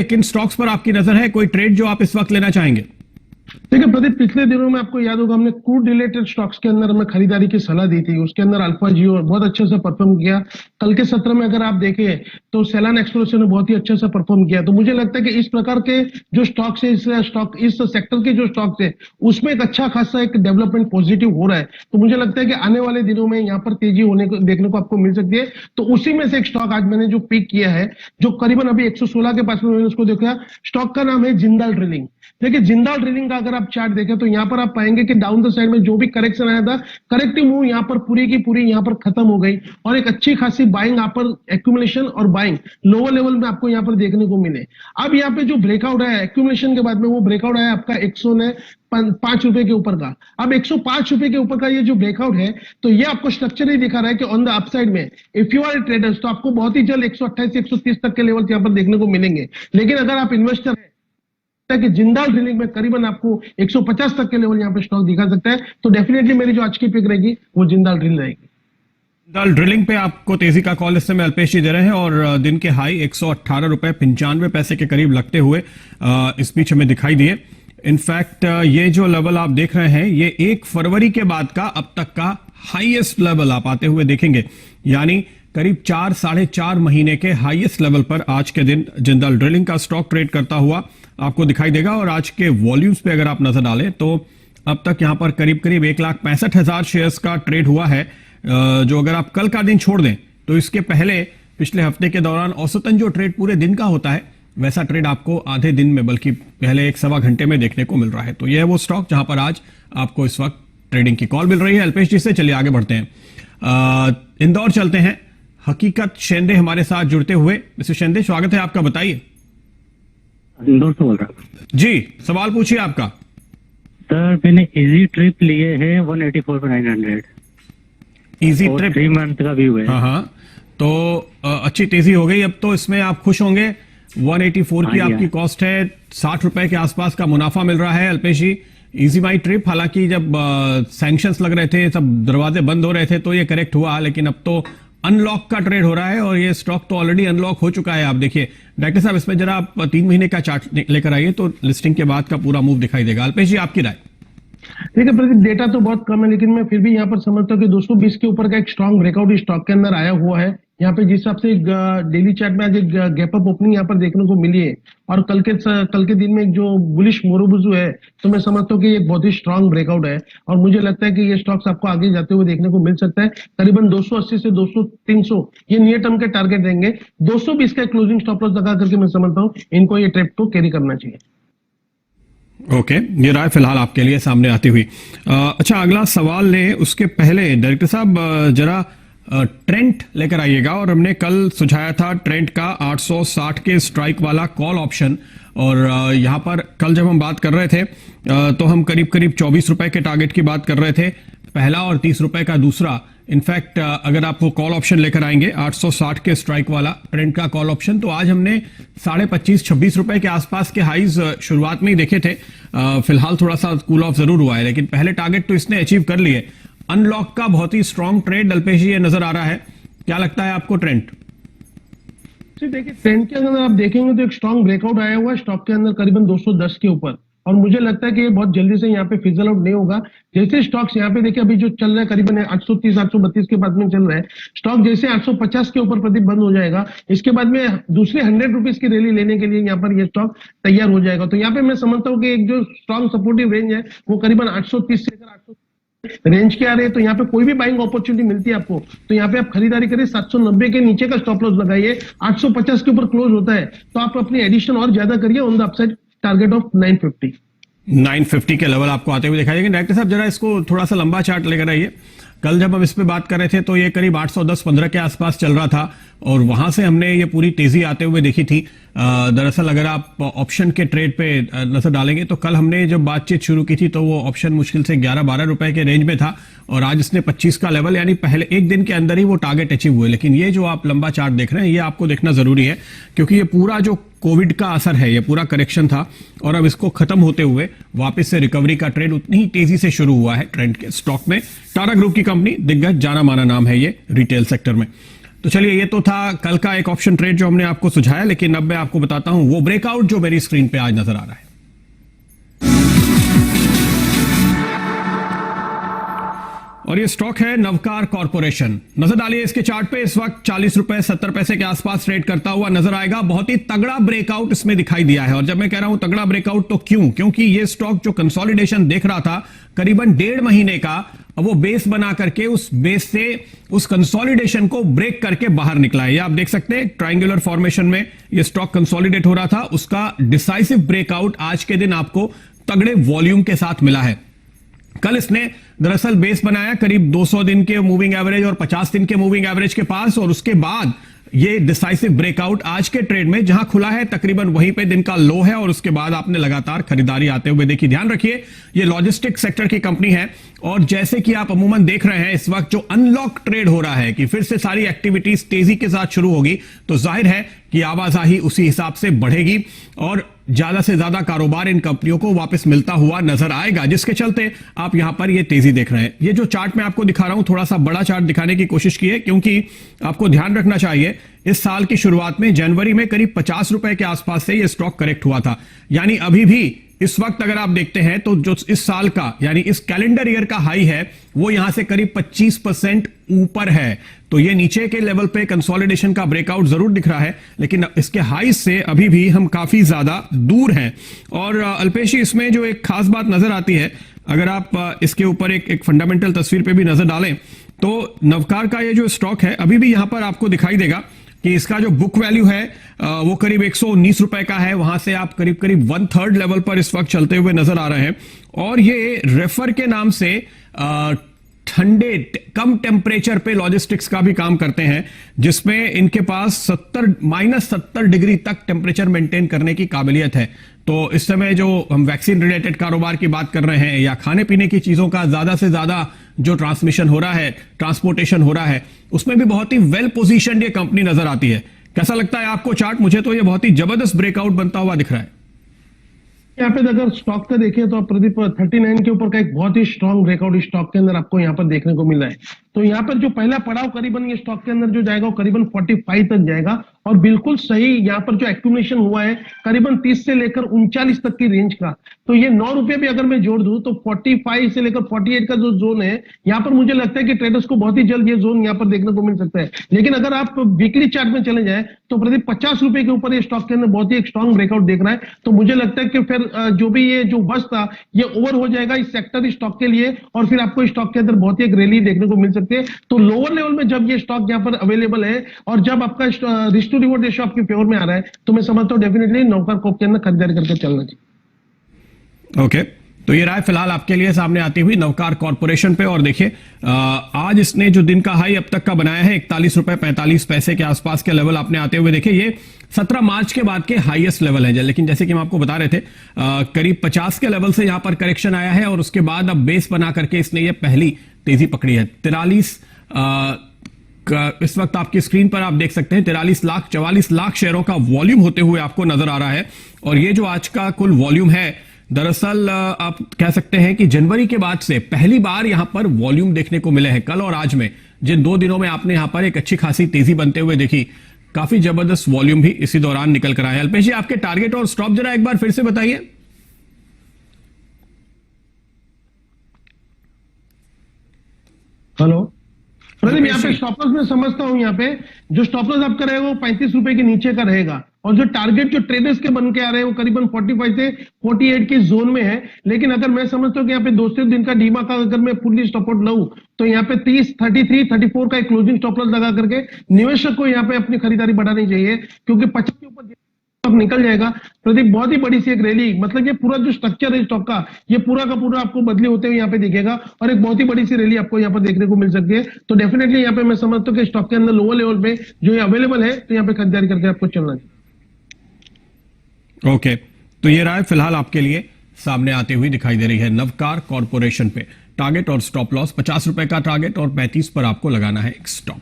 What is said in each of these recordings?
किन स्टॉक्स पर आपकी नजर है, कोई ट्रेड जो आप इस वक्त लेना चाहेंगे? देखिए प्रदीप, पिछले दिनों में आपको याद होगा हमने क्रूड रिलेटेड स्टॉक्स के अंदर हमें खरीदारी की सलाह दी थी। उसके अंदर अल्फा जियो बहुत अच्छे से परफॉर्म किया। कल के सत्र में अगर आप देखें तो सेलान एक्सप्लोरेशन ने बहुत ही अच्छे से परफॉर्म किया। तो मुझे लगता है कि इस प्रकार के जो स्टॉक्स है, इस सेक्टर के जो स्टॉक्स है उसमें एक अच्छा खासा एक डेवलपमेंट पॉजिटिव हो रहा है। तो मुझे लगता है कि आने वाले दिनों में यहाँ पर तेजी होने को देखने को आपको मिल सकती है। तो उसी में से एक स्टॉक आज मैंने जो पिक किया है, जो करीबन अभी 116 के पास में मैंने उसको देखा। स्टॉक का नाम है जिंदाल ड्रिलिंग। देखिए जिंदाल ड्रिलिंग का अगर आप चार्ट देखें तो यहाँ पर आप पाएंगे कि डाउन द साइड में जो भी करेक्शन आया था, करेक्टिव मूव यहाँ पर पूरी की पूरी यहाँ पर खत्म हो गई और एक अच्छी खासी बाइंग यहाँ पर एक्यूमुलेशन और बाइंग लोअर लेवल में आपको यहाँ पर देखने को मिले। अब यहाँ पे जो ब्रेकआउट है एक्यूमुलेशन के बाद में, वो ब्रेकआउट है आपका 105 रुपए के ऊपर का। अब 105 रुपए के ऊपर का ये जो ब्रेकआउट है, तो ये आपको स्ट्रक्चर ही दिखा रहा है कि ऑन द अपसाइड में इफ यू आर ट्रेडर्स तो आपको बहुत ही जल्द 128 130 तक के लेवल यहाँ पर देखने को मिलेंगे। लेकिन अगर आप इन्वेस्टर है कि जिंदाल ड्रिलिंग में करीबन आपको 150 तक के लेवल यहाँ पे स्टॉक दिखा सकता है। तो डेफिनेटली मेरी जो आज की पिक रहेगी वो जिंदाल ड्रिल रहेगी। जिंदाल ड्रिलिंग पे आपको तेजी का कॉल इस समय अल्पेश जी दे रहे हैं और दिन के हाई 118 रुपए 95 पैसे के करीब लगते हुए इस बीच हमें दिखाई दिए। इनफैक्ट ये जो लेवल आप देख रहे हैं, ये 1 फरवरी के बाद का अब तक का हाईएस्ट लेवल आप आते हुए देखेंगे। यानी करीब 4-4.5 महीने के हाईएस्ट लेवल पर आज के दिन जिंदाल ड्रिलिंग का स्टॉक ट्रेड करता हुआ आपको दिखाई देगा। और आज के वॉल्यूम्स पे अगर आप नजर डालें तो अब तक यहां पर करीब 1,65,000 शेयर्स का ट्रेड हुआ है। जो अगर आप कल का दिन छोड़ दें तो इसके पहले पिछले हफ्ते के दौरान औसतन जो ट्रेड पूरे दिन का होता है, वैसा ट्रेड आपको आधे दिन में, बल्कि पहले 1-1.25 घंटे में देखने को मिल रहा है। तो यह है वो स्टॉक जहां पर आज आपको इस वक्त ट्रेडिंग की कॉल मिल रही है अल्पेश जी से। चलिए आगे बढ़ते हैं, इंदौर चलते हैं। हकीकत शेंदे हमारे साथ जुड़ते हुए। मिस्टर शेंदे, स्वागत है आपका, बताइए। इंदौर से बोल रहा हूँ जी, सवाल पूछिए आपका। सर, मैंने इजी ट्रिप लिए है 184/900। इजी ट्रिप 3 मंथ का व्यू है। हाँ, तो अच्छी तेजी हो गई अब तो इसमें, आप खुश होंगे। 184 की आपकी कॉस्ट है, 60 रुपए के आसपास का मुनाफा मिल रहा है अल्पेश जी। इजी माई ट्रिप, हालांकि जब सैंक्शंस लग रहे थे, सब दरवाजे बंद हो रहे थे तो ये करेक्ट हुआ, लेकिन अब तो अनलॉक का ट्रेड हो रहा है और ये स्टॉक तो ऑलरेडी अनलॉक हो चुका है। आप देखिए डायरेक्टर साहब, इसमें जरा आप 3 महीने का चार्ट लेकर आइए तो लिस्टिंग के बाद का पूरा मूव दिखाई देगा। अल्पेश जी, आपकी राय। देखिए प्रदीप, डेटा तो बहुत कम है लेकिन मैं फिर भी यहाँ पर समझता हूँ कि 220 के ऊपर का एक स्ट्रॉन्ग ब्रेकआउट स्टॉक के अंदर आया हुआ है। यहाँ पे जिस हिसाब से डेली चार्ट में आज एक गैप अप ओपनिंग यहाँ पर देखने को मिली है और कल के दिन में एक जो बुलिश मोरोबुजू है, तो मैं समझता हूँ कि ये बहुत ही स्ट्रॉन्ग ब्रेकआउट है और मुझे लगता है कि ये स्टॉक्स आपको आगे जाते हुए देखने को मिल सकता है। करीबन 280 से 200-300 ये नियर टर्म के टारगेट रहेंगे। 220 का क्लोजिंग स्टॉप लॉस लगा करके मैं समझता हूँ इनको ये ट्रेड को कैरी करना चाहिए। ओके, ये राय फिलहाल आपके लिए सामने आती हुई। अच्छा, अगला सवाल ले उसके पहले डायरेक्टर साहब जरा ट्रेंट लेकर आइएगा। और हमने कल सुझाया था ट्रेंट का 860 के स्ट्राइक वाला कॉल ऑप्शन, और यहाँ पर कल जब हम बात कर रहे थे तो हम करीब 24 रुपए के टारगेट की बात कर रहे थे, पहला, और 30 रुपए का दूसरा। इनफैक्ट अगर आप वो कॉल ऑप्शन लेकर आएंगे 860 के स्ट्राइक वाला ट्रेंड का कॉल ऑप्शन, तो आज हमने 25-26 रुपए के आसपास के हाईज शुरुआत में ही देखे थे। फिलहाल थोड़ा सा कूल ऑफ जरूर हुआ है, लेकिन पहले टारगेट तो इसने अचीव कर लिए। अनलॉक का बहुत ही स्ट्रॉन्ग ट्रेंड अल्पेश जी ये नजर आ रहा है, क्या लगता है आपको ट्रेंड? देखिए ट्रेंड के अंदर आप देखेंगे तो एक स्ट्रॉन्ग ब्रेकआउट आया हुआ है स्टॉक के अंदर करीबन 210 के ऊपर, और मुझे लगता है कि ये बहुत जल्दी से यहाँ पे फिजल आउट नहीं होगा। जैसे स्टॉक्स यहाँ पे देखिए अभी जो चल रहा है करीबन 830-832 के बाद में चल रहा है स्टॉक, जैसे 850 के ऊपर प्रदीप बंद हो जाएगा, इसके बाद में दूसरे 100 रुपीज की रैली लेने के लिए यहाँ पर ये स्टॉक तैयार हो जाएगा। तो यहाँ पे मैं समझता हूँ कि एक जो स्ट्रॉन्ग सपोर्टिव रेंज है वो करीबन 830 से लेकर 800 रेंज के आ रहे हैं। तो यहाँ पे कोई भी बाइंग अपॉर्चुनिटी मिलती है आपको तो यहाँ पे आप खरीदारी करिए। 790 के नीचे का स्टॉप लॉस लगाइए। 850 के ऊपर क्लोज होता है तो आप अपनी एडिशन और ज्यादा करिए on the upside target of 950 के लेवल आपको आते हुए दिखाई देंगे। डायरेक्टर साहब जरा इसको थोड़ा सा लंबा चार्ट लेकर आइए। कल जब हम इस पे बात कर रहे थे तो ये करीब 810-15 के आसपास चल रहा था और वहां से हमने ये पूरी तेजी आते हुए देखी थी। दरअसल अगर आप ऑप्शन के ट्रेड पे नजर डालेंगे तो कल हमने जब बातचीत शुरू की थी तो वो ऑप्शन मुश्किल से 11-12 रुपए के रेंज में था और आज इसने 25 का लेवल, यानी पहले एक दिन के अंदर ही वो टारगेट अचीव हुए। लेकिन ये जो आप लंबा चार्ट देख रहे हैं ये आपको देखना जरूरी है, क्योंकि ये पूरा जो कोविड का असर है, ये पूरा करेक्शन था और अब इसको खत्म होते हुए वापस से रिकवरी का ट्रेंड उतनी ही तेजी से शुरू हुआ है ट्रेंड के स्टॉक में। टाटा ग्रुप की कंपनी, दिग्गज जाना माना नाम है ये रिटेल सेक्टर में। तो चलिए, ये तो था कल का एक ऑप्शन ट्रेड जो हमने आपको सुझाया, लेकिन अब मैं आपको बताता हूं वो ब्रेकआउट जो मेरी स्क्रीन पे आज नजर आ रहा है। और ये स्टॉक है नवकार कॉर्पोरेशन। नजर डालिए इसके चार्ट पे, इस वक्त 40 रुपए 70 पैसे के आसपास ट्रेड करता हुआ नजर आएगा। बहुत ही तगड़ा ब्रेकआउट इसमें दिखाई दिया है। और जब मैं कह रहा हूं तगड़ा ब्रेकआउट तो क्यों, क्योंकि ये स्टॉक जो कंसोलिडेशन देख रहा था करीबन 1.5 महीने का, अब वो बेस बना करके उस बेस से उस कंसोलिडेशन को ब्रेक करके बाहर निकला है। ये आप देख सकते हैं ट्रायंगुलर फॉर्मेशन में ये स्टॉक कंसोलिडेट हो रहा था, उसका डिसाइसिव ब्रेकआउट आज के दिन आपको तगड़े वॉल्यूम के साथ मिला है। कल इसने दरअसल बेस बनाया करीब 200 दिन के मूविंग एवरेज और 50 दिन के मूविंग एवरेज के पास, और उसके बाद ये डिसाइसिव ब्रेकआउट आज के ट्रेड में जहां खुला है तकरीबन वहीं पे दिन का लो है, और उसके बाद आपने लगातार खरीदारी आते हुए देखी। ध्यान रखिए ये लॉजिस्टिक सेक्टर की कंपनी है, और जैसे कि आप अमूमन देख रहे हैं इस वक्त जो अनलॉक ट्रेड हो रहा है कि फिर से सारी एक्टिविटीज तेजी के साथ शुरू होगी, तो जाहिर है कि आवाजाही उसी हिसाब से बढ़ेगी और ज्यादा से ज्यादा कारोबार इन कंपनियों को वापस मिलता हुआ नजर आएगा, जिसके चलते आप यहां पर ये तेजी देख रहे हैं। ये जो चार्ट मैं आपको दिखा रहा हूं थोड़ा सा बड़ा चार्ट दिखाने की कोशिश की है, क्योंकि आपको ध्यान रखना चाहिए इस साल की शुरुआत में जनवरी में करीब 50 रुपए के आसपास से ये स्टॉक करेक्ट हुआ था। यानी अभी भी इस वक्त अगर आप देखते हैं तो जो इस साल का यानी इस कैलेंडर ईयर का हाई है वो यहां से करीब 25% ऊपर है। तो ये नीचे के लेवल पे कंसोलिडेशन का ब्रेकआउट जरूर दिख रहा है, लेकिन इसके हाई से अभी भी हम काफी ज्यादा दूर हैं। और अल्पेश जी, इसमें जो एक खास बात नजर आती है, अगर आप इसके ऊपर एक फंडामेंटल तस्वीर पे भी नजर डालें तो नवकार का ये जो स्टॉक है अभी भी यहां पर आपको दिखाई देगा कि इसका जो बुक वैल्यू है वो करीब 119 रुपए का है। वहां से आप करीब 1/3 लेवल पर इस वक्त चलते हुए नजर आ रहे हैं। और ये रेफर के नाम से ठंडे कम टेम्परेचर पे लॉजिस्टिक्स का भी काम करते हैं, जिसमें इनके पास -70 डिग्री तक टेम्परेचर मेंटेन करने की काबिलियत है। तो इस समय जो हम वैक्सीन रिलेटेड कारोबार की बात कर रहे हैं या खाने पीने की चीजों का ज्यादा से ज्यादा जो ट्रांसमिशन हो रहा है, ट्रांसपोर्टेशन हो रहा है, उसमें भी बहुत ही वेल पोजीशन्ड ये कंपनी नजर आती है। कैसा लगता है आपको चार्ट? मुझे तो ये बहुत ही जबरदस्त ब्रेकआउट बनता हुआ दिख रहा है। यहाँ पे अगर स्टॉक का देखें तो प्रदीप 39 के ऊपर का एक बहुत ही स्ट्रॉन्ग ब्रेकआउट स्टॉक के अंदर आपको यहाँ पर देखने को मिल रहा है। तो यहाँ पर जो पहला पड़ाव करीबन ये स्टॉक के अंदर जो जाएगा वो करीबन 45 तक जाएगा, और बिल्कुल सही यहाँ पर जो एक्यूमुलेशन हुआ है करीबन 30 से लेकर 39 तक की रेंज का। तो ये 9 रुपए भी अगर मैं जोड़ दूं तो 45 से लेकर 48 का जो जोन है यहाँ पर मुझे लगता है कि ट्रेडर्स को बहुत ही जल्द ये जोन यहाँ पर देखने को मिल सकता है। लेकिन अगर आप वीकली चार्ट में चले जाए तो प्रदीप 50 रुपए के ऊपर ये स्टॉक के अंदर बहुत ही एक स्ट्रॉन्ग ब्रेकआउट देख रहा है। तो मुझे लगता है कि फिर जो भी ये जो बस था ये ओवर हो जाएगा इस सेक्टर स्टॉक के लिए, और फिर आपको स्टॉक के अंदर बहुत ही एक रैली देखने को मिल सकती है। तो लोअर लेवल में जब ये स्टॉक यहाँ पर अवेलेबल है और जब आपका रिस्क टू रिवॉर्ड रेशियो आपके फेवर में आ रहा है, तो मैं समझता हूँ डेफिनेटली नवकार कॉर्प के अंदर खरीदारी करके चलना चाहिए। ओके, तो ये राय फिलहाल आपके लिए सामने आती हुई नवकार कॉर्पोरेशन पे। और देखिए आज इसने जो दिन का हाई अब तक का बनाया है 41 रुपए 45 पैसे के आसपास के लेवल आपने आते हुए देखे। ये 17 मार्च के बाद के हाईएस्ट लेवल है, लेकिन जैसे कि हम आपको बता रहे थे करीब 50 के लेवल से यहां पर करेक्शन आया है, और उसके बाद अब बेस बना करके इसने ये पहली तेजी पकड़ी है। 43 इस वक्त आपकी स्क्रीन पर आप देख सकते हैं 44 लाख शेयरों का वॉल्यूम होते हुए आपको नजर आ रहा है। और ये जो आज का कुल वॉल्यूम है, दरअसल आप कह सकते हैं कि जनवरी के बाद से पहली बार यहां पर वॉल्यूम देखने को मिले हैं। कल और आज में जिन 2 दिनों में आपने यहां पर एक अच्छी खासी तेजी बनते हुए देखी, काफी जबरदस्त वॉल्यूम भी इसी दौरान निकल कर आए। अल्पेश जी, आपके टारगेट और स्टॉप जरा एक बार फिर से बताइए। हेलो प्रदीप, यहाँ पे स्टॉप लॉस मैं समझता हूँ, यहाँ पे जो स्टॉप लॉस आपका रहेगा वो 35 रुपए के नीचे का रहेगा, और जो टारगेट जो ट्रेडर्स के बन के आ रहे हैं वो करीबन 45 से 48 के जोन में है। लेकिन अगर मैं समझता हूँ कि यहाँ पे 2 दिन का डीमा का अगर मैं फुल्ली स्टॉप आउट लऊं तो यहाँ पे 30, 33, 34 का एक क्लोजिंग स्टॉप लॉस लगा करके निवेशक को यहाँ पे अपनी खरीदारी बढ़ानी चाहिए, क्योंकि 50 के ऊपर अब निकल जाएगा प्रदीप बहुत ही बड़ी सी एक रैली, मतलब ये पूरा जो स्ट्रक्चर है स्टॉक का ये पूरा का पूरा आपको बदले होते हुए यहाँ पे दिखेगा, और एक बहुत ही बड़ी सी रैली आपको यहाँ पर देखने को मिल सकती है। तो डेफिनेटली यहाँ पे मैं समझता हूँ कि स्टॉक के अंदर लोअर लेवल पे जो ये अवेलेबल है तो यहाँ पे खरीदारी करके आपको चलना चाहिए। ओके, तो ये राय फिलहाल आपके लिए सामने आती हुई दिखाई दे रही है नवकार कॉर्पोरेशन पे। टारगेट और स्टॉप लॉस 50 रुपए का टारगेट और 35 पर आपको लगाना है एक स्टॉप।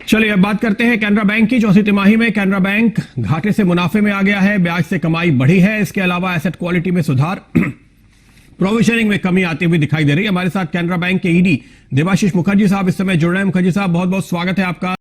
चलिए अब बात करते हैं कैनरा बैंक की। चौथी तिमाही में कैनरा बैंक घाटे से मुनाफे में आ गया है, ब्याज से कमाई बढ़ी है, इसके अलावा एसेट क्वालिटी में सुधार, प्रोविजनिंग में कमी आती हुई दिखाई दे रही है। हमारे साथ कैनरा बैंक के ईडी देवाशीष मुखर्जी साहब इस समय जुड़ रहे हैं। मुखर्जी साहब, बहुत बहुत स्वागत है आपका।